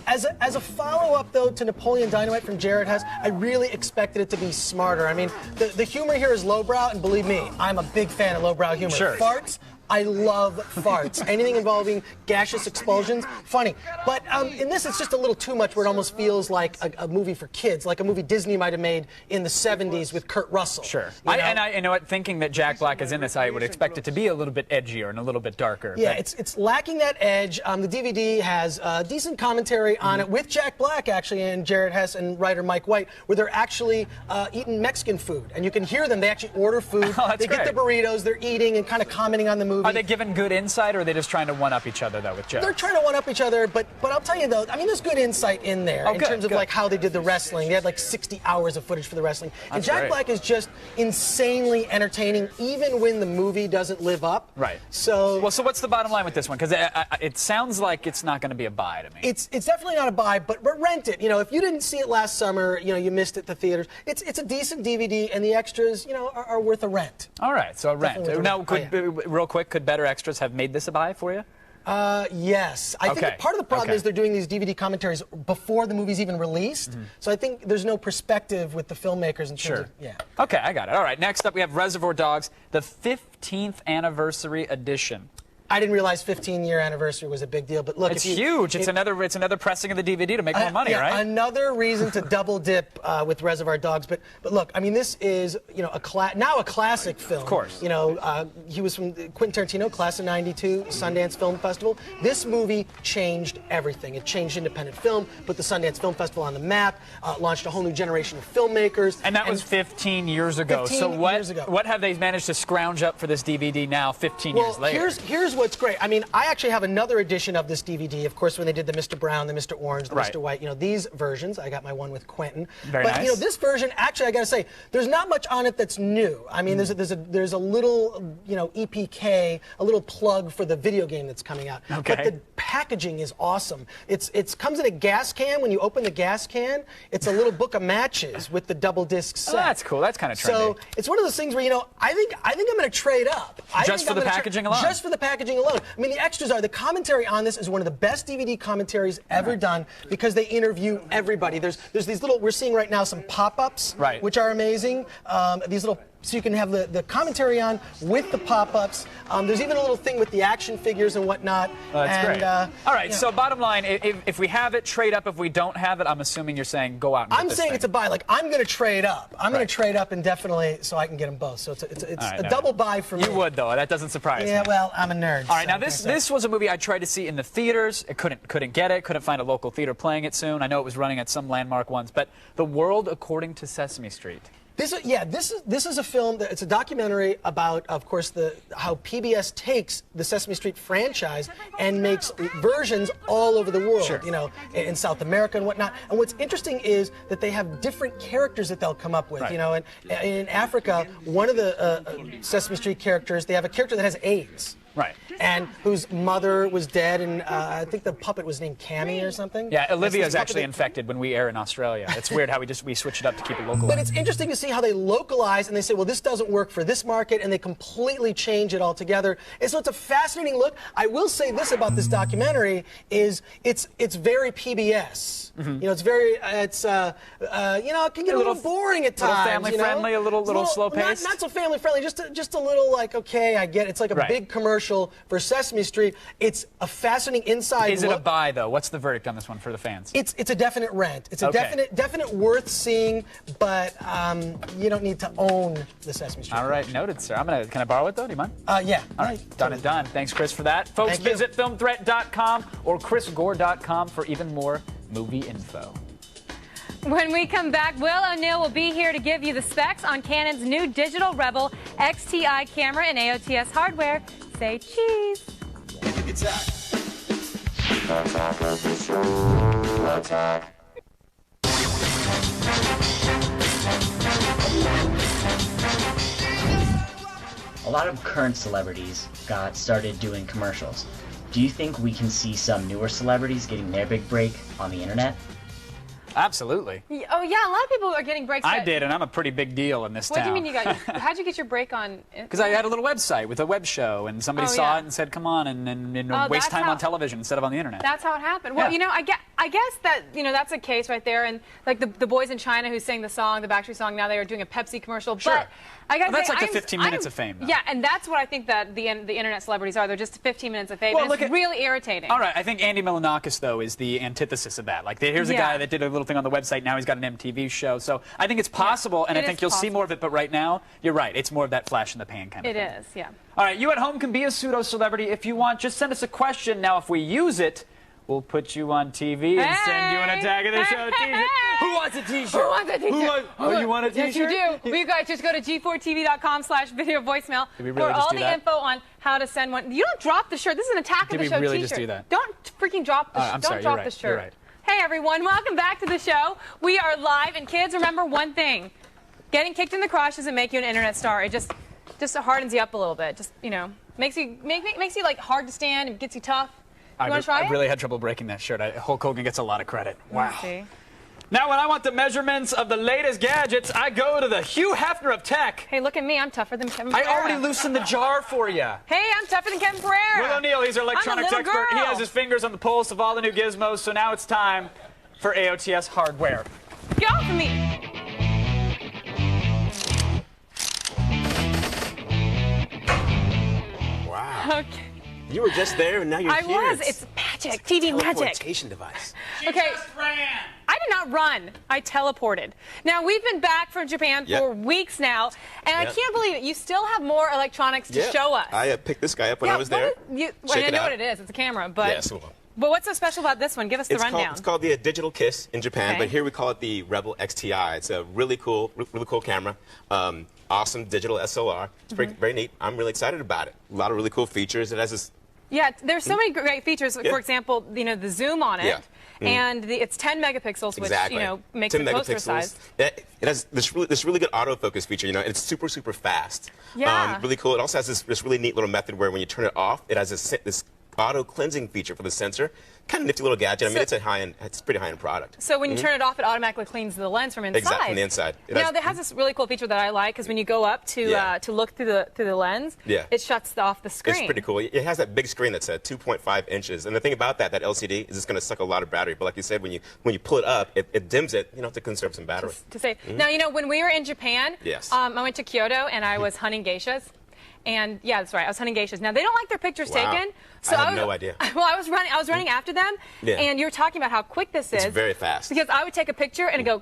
Speaker 11: As a follow-up, though, to Napoleon Dynamite from Jared Hess, I really expected it to be smarter. I mean, the humor here is lowbrow, and believe me, I'm a big fan of lowbrow humor.
Speaker 1: Sure.
Speaker 11: Farts, I love farts. Anything involving gaseous expulsions, funny. But in this, it's just a little too much where it almost feels like a movie for kids, like a movie Disney might have made in the 70s with Kurt Russell.
Speaker 1: Sure.
Speaker 11: You
Speaker 1: know what, thinking that Jack Black is in this, I would expect it to be a little bit edgier and a little bit darker.
Speaker 11: Yeah,
Speaker 1: but
Speaker 11: it's lacking that edge. The DVD has decent commentary on it with Jack Black, actually, and Jared Hess and writer Mike White, where they're actually eating Mexican food. And you can hear them. They actually order food.
Speaker 1: Oh, that's
Speaker 11: they get
Speaker 1: great.
Speaker 11: the burritos. They're eating and kind of commenting on the movie.
Speaker 1: Are they given good insight, or are they just trying to one-up each other, though, with jokes?
Speaker 11: They're trying to one-up each other, but I'll tell you, though, I mean, there's good insight in there in terms of, like, how they did the wrestling. They had, like, 60 hours of footage for the wrestling. And
Speaker 1: That's
Speaker 11: Jack
Speaker 1: great.
Speaker 11: Black is just insanely entertaining, even when the movie doesn't live up.
Speaker 1: Right.
Speaker 11: So
Speaker 1: what's the bottom line with this one? Because it sounds like it's not going to be a buy to me.
Speaker 11: It's definitely not a buy, but rent it. You know, if you didn't see it last summer, you know, you missed it at the theaters. It's a decent DVD, and the extras, you know, are worth a rent.
Speaker 1: All right, so a rent.
Speaker 11: Definitely
Speaker 1: Now,
Speaker 11: worth a rent.
Speaker 1: real quick, could Better Extras have made this a buy for you?
Speaker 11: Yes. I think that part of the problem is they're doing these DVD commentaries before the movie's even released. So I think there's no perspective with the filmmakers in terms of, yeah.
Speaker 1: Okay, I got it. All right, next up we have Reservoir Dogs, the 15th anniversary edition.
Speaker 11: I didn't realize 15-year anniversary was a big deal, but look,
Speaker 1: It's huge. It's another pressing of the DVD to make more money,
Speaker 11: yeah,
Speaker 1: right?
Speaker 11: Another reason to double dip with Reservoir Dogs. But look, I mean, this is, you know, now a classic film.
Speaker 1: Of course.
Speaker 11: You know, he was from Quentin Tarantino, class of '92, Sundance Film Festival. This movie changed everything. It changed independent film, put the Sundance Film Festival on the map, launched a whole new generation of filmmakers.
Speaker 1: And that was 15 years ago.
Speaker 11: 15 years ago.
Speaker 1: What have they managed to scrounge up for this DVD now, 15 years later?
Speaker 11: Here's what's great. I mean, I actually have another edition of this DVD. Of course, when they did the Mr. Brown, the Mr. Orange, the
Speaker 1: Right.
Speaker 11: Mr. White, you know, these versions. I got my one with Quentin.
Speaker 1: Very
Speaker 11: but
Speaker 1: nice.
Speaker 11: you know, this version, actually, I got to say, there's not much on it that's new. I mean, there's a little, you know, EPK, a little plug for the video game that's coming out.
Speaker 1: Okay.
Speaker 11: But the packaging is awesome. It comes in a gas can. When you open the gas can, it's a little book of matches with the double disc set.
Speaker 1: Oh, that's cool. That's kind of trendy.
Speaker 11: So it's one of those things where, you know, I think I'm going to trade up.
Speaker 1: Just for the packaging alone?
Speaker 11: Just for the packaging alone. I mean, the extras are, the commentary on this is one of the best DVD commentaries ever done because they interview everybody. There's these little, we're seeing right now some pop-ups,
Speaker 1: Right.
Speaker 11: which are amazing. These little, so you can have the commentary on with the pop-ups. There's even a little thing with the action figures and whatnot.
Speaker 1: Oh, that's
Speaker 11: and,
Speaker 1: great. All right,
Speaker 11: yeah.
Speaker 1: so bottom line, if we have it, trade up. If we don't have it, I'm assuming you're saying go out and get
Speaker 11: I'm
Speaker 1: this
Speaker 11: saying
Speaker 1: thing.
Speaker 11: it's a buy. Like, I'm going to trade up. I'm going
Speaker 1: Right.
Speaker 11: to trade up indefinitely so I can get them both. So it's
Speaker 1: All right,
Speaker 11: a double buy for me.
Speaker 1: You would, though. That doesn't surprise me.
Speaker 11: Yeah, well, I'm a nerd.
Speaker 1: All right,
Speaker 11: so
Speaker 1: now
Speaker 11: what can I say?
Speaker 1: this was a movie I tried to see in the theaters. I couldn't get it. Couldn't find a local theater playing it soon. I know it was running at some landmark ones, but The World According to Sesame Street.
Speaker 11: This is a film it's a documentary about, of course, how PBS takes the Sesame Street franchise and makes versions all over the world.
Speaker 1: Sure.
Speaker 11: You know, in South America and whatnot. And what's interesting is that they have different characters that they'll come up with.
Speaker 1: Right.
Speaker 11: You know, and in Africa, one of the Sesame Street characters, they have a character that has AIDS.
Speaker 1: Right.
Speaker 11: And whose mother was dead, and I think the puppet was named Cammy or something.
Speaker 1: Yeah, Olivia
Speaker 11: That's
Speaker 1: is
Speaker 11: this
Speaker 1: actually
Speaker 11: puppet
Speaker 1: infected when we air in Australia. It's weird how we switch it up to keep it local.
Speaker 11: But it's interesting to see how they localize and they say, well, this doesn't work for this market, and they completely change it altogether. And so it's a fascinating look. I will say this about this documentary is it's very PBS. You know, it's very, you know, it can get a little boring at times.
Speaker 1: A little family friendly, a little slow paced.
Speaker 11: Not so family friendly, just a little like, okay, I get it. It's like a
Speaker 1: Right.
Speaker 11: big commercial for Sesame Street. It's a fascinating inside
Speaker 1: Is it
Speaker 11: look.
Speaker 1: a buy, though? What's the verdict on this one for the fans?
Speaker 11: It's a definite rent. It's a
Speaker 1: Okay.
Speaker 11: definite worth seeing, but you don't need to own the Sesame Street.
Speaker 1: All right, noted, sir. Can I borrow it, though? Do you mind?
Speaker 11: Yeah.
Speaker 1: All right, done and done. Thanks, Chris, for that. Folks,
Speaker 11: Thank you.
Speaker 1: visit filmthreat.com or chrisgore.com for even more movie info.
Speaker 6: When we come back, Will O'Neill will be here to give you the specs on Canon's new Digital Rebel XTI camera and AOTS hardware. Say cheese.
Speaker 4: Attack of the show. Attack.
Speaker 17: A lot of current celebrities got started doing commercials. do you think we can see some newer celebrities getting their big break on the internet?
Speaker 1: Absolutely.
Speaker 6: Oh yeah, a lot of people are getting breaks.
Speaker 1: I did, and I'm a pretty big deal in this
Speaker 6: What do
Speaker 1: town.
Speaker 6: you mean you got? How'd you get your break on?
Speaker 1: Because I had a little website with a web show, and somebody
Speaker 6: Oh,
Speaker 1: saw
Speaker 6: yeah.
Speaker 1: it and said, "Come on," and
Speaker 6: Oh,
Speaker 1: waste
Speaker 6: that's
Speaker 1: time
Speaker 6: how-
Speaker 1: on television instead of on the internet.
Speaker 6: That's how it happened. Well,
Speaker 1: Yeah.
Speaker 6: you know, I guess that, you know, that's a case right there. And like the boys in China who sang the song, the Backstreet song, now they are doing a Pepsi commercial.
Speaker 1: Sure.
Speaker 6: But I gotta
Speaker 1: Well, that's
Speaker 6: say,
Speaker 1: like the
Speaker 6: I'm-
Speaker 1: 15 minutes of fame, though.
Speaker 6: Yeah, and that's what I think that the internet celebrities are. They're just 15 minutes of fame.
Speaker 1: Well,
Speaker 6: and
Speaker 1: look
Speaker 6: it's
Speaker 1: at-
Speaker 6: really irritating.
Speaker 1: All right, I think Andy Milonakis, though, is the antithesis of that. Like, here's a
Speaker 6: Yeah.
Speaker 1: guy that did a little thing on the website, now he's got an MTV show. So I think it's possible, and I
Speaker 6: it
Speaker 1: think
Speaker 6: is
Speaker 1: you'll see
Speaker 6: possible.
Speaker 1: more of it, but right now, you're right, it's more of that flash in the pan kind of
Speaker 6: It
Speaker 1: thing.
Speaker 6: is, yeah.
Speaker 1: All right, you at home can be a pseudo-celebrity if you want. Just send us a question. Now, if we use it, we'll put you on TV and send you an Attack of the Show t-shirt. Who wants a t-shirt?
Speaker 6: Who wants a t-shirt?
Speaker 1: Oh, you want a
Speaker 6: Yes,
Speaker 1: t-shirt?
Speaker 6: you do. Well, you guys just go to g4tv.com/video voicemail
Speaker 1: Did we really
Speaker 6: for
Speaker 1: just
Speaker 6: all
Speaker 1: do
Speaker 6: the
Speaker 1: that?
Speaker 6: info on how to send one. You don't drop the shirt. This is an Attack
Speaker 1: Did
Speaker 6: of the
Speaker 1: we
Speaker 6: Show
Speaker 1: really
Speaker 6: t-shirt.
Speaker 1: just do that?
Speaker 6: Don't freaking drop the
Speaker 1: I'm
Speaker 6: don't
Speaker 1: sorry,
Speaker 6: drop
Speaker 1: you're right,
Speaker 6: the shirt.
Speaker 1: you're right.
Speaker 6: Hey everyone, welcome back to the show. We are live, and kids, remember one thing: getting kicked in the crotch doesn't make you an internet star. It just hardens you up a little bit. Just, you know, makes you like hard to stand and gets you tough. You want to try
Speaker 1: I
Speaker 6: it?
Speaker 1: really had trouble breaking that shirt. Hulk Hogan gets a lot of credit. Wow.
Speaker 6: Let's see.
Speaker 1: Now, when I want the measurements of the latest gadgets, I go to the Hugh Hefner of tech.
Speaker 6: Hey, look at me. I'm tougher than Kevin
Speaker 1: I
Speaker 6: Pereira.
Speaker 1: already loosened the jar for you.
Speaker 6: Hey, I'm tougher than Kevin Pereira.
Speaker 1: Will O'Neill, he's our electronics
Speaker 6: I'm a little
Speaker 1: expert. He
Speaker 6: girl.
Speaker 1: has his fingers on the pulse of all the new gizmos, so now it's time for AOTS hardware.
Speaker 6: Get off of me.
Speaker 18: Wow.
Speaker 6: Okay.
Speaker 18: You were just there and now you're
Speaker 6: I
Speaker 18: here.
Speaker 6: was. It's magic. TV magic.
Speaker 18: Teleportation device.
Speaker 6: Okay. I did not run. I teleported. Now, we've been back from Japan
Speaker 18: Yep.
Speaker 6: for weeks now, and I
Speaker 18: Yep.
Speaker 6: can't believe it. You still have more electronics to show us.
Speaker 18: I picked this guy up when I was there.
Speaker 6: Well,
Speaker 18: Check
Speaker 6: I
Speaker 18: it
Speaker 6: know
Speaker 18: out.
Speaker 6: what it is. It's a camera, but
Speaker 18: Yes, well,
Speaker 6: but what's so special about this one? Give us the rundown.
Speaker 18: It's called the Digital Kiss in Japan,
Speaker 6: Okay.
Speaker 18: but here we call it the Rebel XTI. It's a really cool camera. Awesome digital SLR. It's very neat. I'm really excited about it. A lot of really cool features. It has this.
Speaker 6: Yeah, there's so many great features.
Speaker 18: Yeah.
Speaker 6: For example, you know, the zoom on it,
Speaker 18: Yeah.
Speaker 6: and it's 10 megapixels, which
Speaker 18: Exactly.
Speaker 6: you know makes
Speaker 18: 10
Speaker 6: it poster
Speaker 18: megapixels.
Speaker 6: size.
Speaker 18: It has this really good autofocus feature, you know, and it's super fast.
Speaker 6: Yeah.
Speaker 18: Really cool. It also has this really neat little method where when you turn it off, it has this auto cleansing feature for the sensor. Kind of nifty little gadget. I mean, it's a pretty high end product.
Speaker 6: So when you
Speaker 18: Mhm.
Speaker 6: turn it off, it automatically cleans the lens from inside.
Speaker 18: Exactly, from the inside. It
Speaker 6: Now,
Speaker 18: has-
Speaker 6: it has this really cool feature that I like, because when you go up to
Speaker 18: Yeah.
Speaker 6: to look through the lens,
Speaker 18: Yeah.
Speaker 6: it shuts off the screen.
Speaker 18: It's pretty cool. It has that big screen that's 2.5 inches, and the thing about that LCD is it's going to suck a lot of battery. But like you said, when you pull it up, it dims it, you know, to conserve some battery.
Speaker 6: To say.
Speaker 18: Mhm.
Speaker 6: Now, you know, when we were in Japan,
Speaker 18: Yes.
Speaker 6: I went to Kyoto and I was hunting geishas. And yeah, that's right. I was hunting geishas. Now they don't like their pictures
Speaker 18: Wow.
Speaker 6: taken.
Speaker 18: I had no idea.
Speaker 6: Well, I was running after them,
Speaker 18: Yeah.
Speaker 6: and you were talking about how quick this is.
Speaker 18: It's very fast.
Speaker 6: Because I would take a picture and go.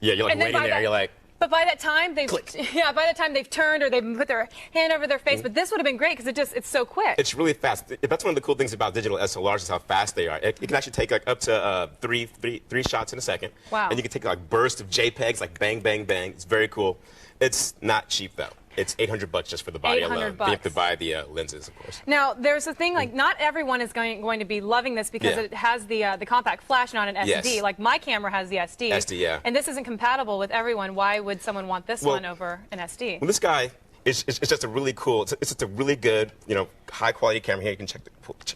Speaker 18: Yeah, you're like
Speaker 6: And then
Speaker 18: waiting
Speaker 6: by
Speaker 18: there.
Speaker 6: that-
Speaker 18: You're like,
Speaker 6: But by that time they've turned or they've put their hand over their face.
Speaker 18: Mhm.
Speaker 6: But this would have been great because it's so quick.
Speaker 18: it's really fast. That's one of the cool things about digital SLRs is how fast they are. It can actually take like up to three shots in a second.
Speaker 6: Wow.
Speaker 18: And you can take like bursts of JPEGs, like bang, bang, bang. It's very cool. It's not cheap though. It's $800 just for the body alone.
Speaker 6: $800.
Speaker 18: You have to buy the lenses, of course.
Speaker 6: Now, there's a thing, like, not everyone is going to be loving this because
Speaker 18: Yeah.
Speaker 6: it has the compact flash, not an SD.
Speaker 18: Yes.
Speaker 6: Like, my camera has the SD.
Speaker 18: SD, yeah.
Speaker 6: And this isn't compatible with everyone. Why would someone want this
Speaker 18: Well-
Speaker 6: one over an SD?
Speaker 18: Well, this guy is just a really cool. It's just a really good, you know, high quality camera. Here you can check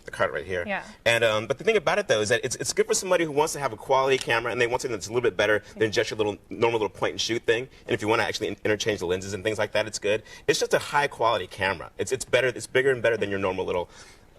Speaker 18: the card right here.
Speaker 6: Yeah.
Speaker 18: And but the thing about it though is that it's good for somebody who wants to have a quality camera and they want something that's a little bit better than just your normal little point and shoot thing. And if you want to actually interchange the lenses and things like that, it's good. It's just a high quality camera. It's better. It's bigger and better than your normal little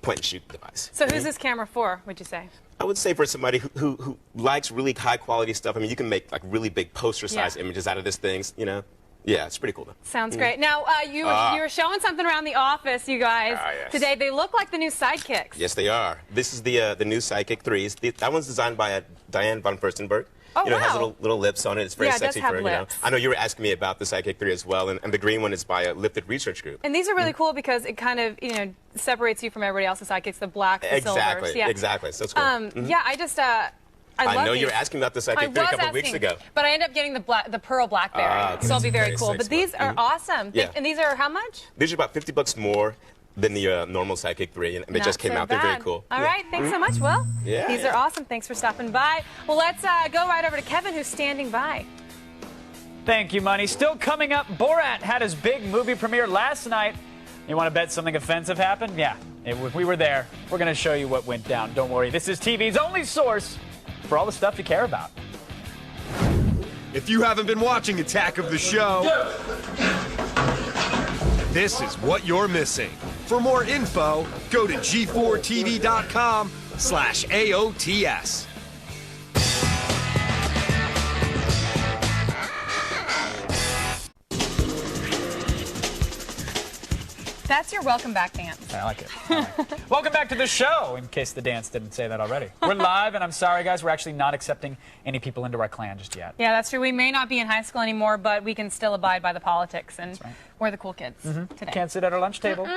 Speaker 18: point and shoot device.
Speaker 6: So who's this camera for, would you say?
Speaker 18: I would say for somebody who likes really high quality stuff. I mean, you can make like really big poster size
Speaker 6: Yeah.
Speaker 18: images out of this thing. You know. Yeah, it's pretty cool though.
Speaker 6: Sounds
Speaker 18: Mhm.
Speaker 6: great. Now, you were showing something around the office, you guys,
Speaker 18: Yes.
Speaker 6: today. They look like the new sidekicks.
Speaker 18: Yes, they are. This is the new Psychic 3s. That one's designed by Diane von Furstenberg.
Speaker 6: Oh,
Speaker 18: you know, it has
Speaker 6: wow.
Speaker 18: little lips on it. It's very
Speaker 6: Yeah, it does
Speaker 18: sexy
Speaker 6: have
Speaker 18: for, you know.
Speaker 6: lips.
Speaker 18: I know you were asking me about the Psychic 3 as well, and the green one is by Lifted Research Group.
Speaker 6: And these are really cool because it kind of, you know, separates you from everybody else's sidekicks, the black, the
Speaker 18: Exactly,
Speaker 6: silvers. Yeah.
Speaker 18: exactly. So it's cool. Mhm.
Speaker 6: Yeah, I love
Speaker 18: know
Speaker 6: these.
Speaker 18: you were asking about the
Speaker 6: I
Speaker 18: Psychic 3 a
Speaker 6: was
Speaker 18: couple weeks
Speaker 6: asking,
Speaker 18: ago.
Speaker 6: But I ended up getting the pearl blackberry,
Speaker 18: Okay,
Speaker 6: so it'll be
Speaker 18: that's
Speaker 6: very
Speaker 18: very
Speaker 6: cool.
Speaker 18: sexy.
Speaker 6: But these are awesome.
Speaker 18: Yeah.
Speaker 6: And these are how much?
Speaker 18: These are about $50 more than the normal Psychic 3, and they
Speaker 6: Not
Speaker 18: just came
Speaker 6: so
Speaker 18: out. They're very
Speaker 6: bad.
Speaker 18: cool.
Speaker 6: All
Speaker 18: Yeah.
Speaker 6: right, thanks so much, Will.
Speaker 18: Yeah,
Speaker 6: These
Speaker 18: yeah.
Speaker 6: are awesome. Thanks for stopping by. Well, let's go right over to Kevin, who's standing by.
Speaker 1: Thank you, Money. Still coming up, Borat had his big movie premiere last night. You want to bet something offensive happened? Yeah, we were there. We're going to show you what went down. Don't worry. This is TV's only source for all the stuff you care about.
Speaker 9: If you haven't been watching Attack of the Show, this is what you're missing. For more info, go to g4tv.com/AOTS.
Speaker 6: That's your welcome back dance.
Speaker 1: I like it. Welcome back to the show, in case the dance didn't say that already. We're live, and I'm sorry, guys, we're actually not accepting any people into our clan just yet.
Speaker 6: Yeah, that's true. We may not be in high school anymore, but we can still abide by the politics, and we're the cool kids today.
Speaker 1: Can't sit at our lunch table.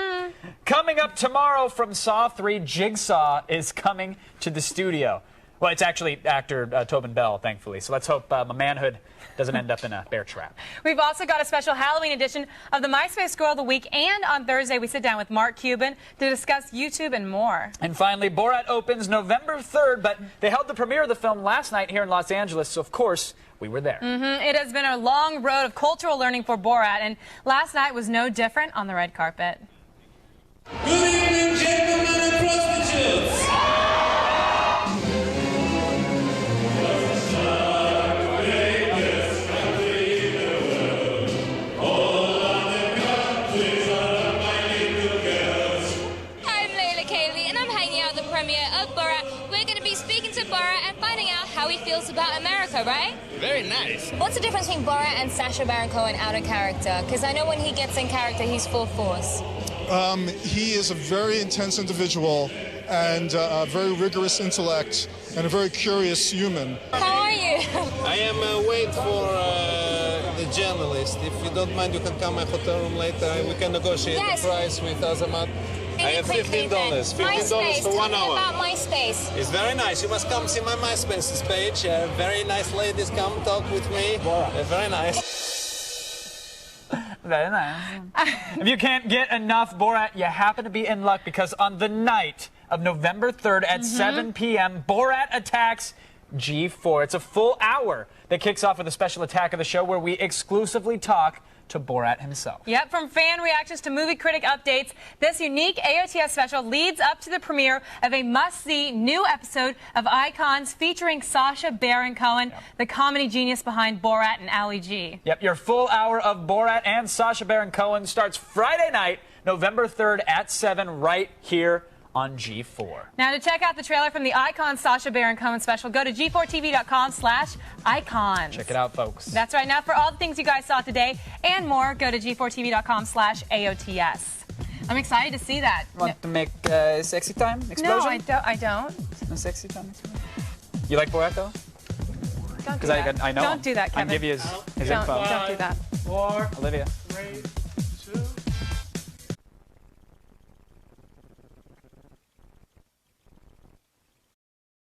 Speaker 1: Coming up tomorrow from Saw 3, Jigsaw is coming to the studio. Well, it's actually actor Tobin Bell, thankfully, so let's hope my manhood doesn't end up in a bear trap.
Speaker 6: We've also got a special Halloween edition of the MySpace Girl of the Week, and on Thursday we sit down with Mark Cuban to discuss YouTube and more.
Speaker 1: And finally, Borat opens November 3rd, but they held the premiere of the film last night here in Los Angeles, so of course we were there.
Speaker 6: It has been a long road of cultural learning for Borat, and last night was no different on the red carpet.
Speaker 3: Good evening, gentlemen and prostitutes.
Speaker 7: How he feels about America, right?
Speaker 19: Very nice.
Speaker 7: What's the difference between Borat and Sacha Baron Cohen out of character? Because I know when he gets in character, he's full force.
Speaker 19: He is a very intense individual and a very rigorous intellect and a very curious human.
Speaker 7: How are you?
Speaker 20: I am wait for the journalist. If you don't mind, you can come to my hotel room later and we can negotiate the price with Azamat. I have $15. $15 for 1 hour.
Speaker 7: About MySpace.
Speaker 20: It's very nice. You must come see my MySpace page. Very nice ladies come talk with me. Very nice.
Speaker 1: Very nice. If you can't get enough Borat, you happen to be in luck, because on the night of November 3rd at 7 p.m., Borat attacks G4. It's a full hour that kicks off with a special attack of the show where we exclusively talk to Borat himself.
Speaker 6: Yep, from fan reactions to movie critic updates, this unique AOTS special leads up to the premiere of a must-see new episode of Icons featuring Sacha Baron Cohen, the comedy genius behind Borat and Ali G.
Speaker 1: Yep, your full hour of Borat and Sacha Baron Cohen starts Friday night, November 3rd at 7, right here on G4.
Speaker 6: Now, to check out the trailer from the Icon Sacha Baron Cohen special, go to g4tv.com/icons.
Speaker 1: Check it out, folks.
Speaker 6: That's right. Now, for all the things you guys saw today and more, go to g4tv.com/AOTS. I'm excited to see that.
Speaker 1: Want to make sexy time explosion?
Speaker 6: No, I don't.
Speaker 1: No sexy time explosion? You like Borat, though?
Speaker 6: Don't do that.
Speaker 1: I know.
Speaker 6: Don't do that, Kevin.
Speaker 1: I can give you his info.
Speaker 6: Don't do that.
Speaker 1: 4, Olivia.
Speaker 3: 3.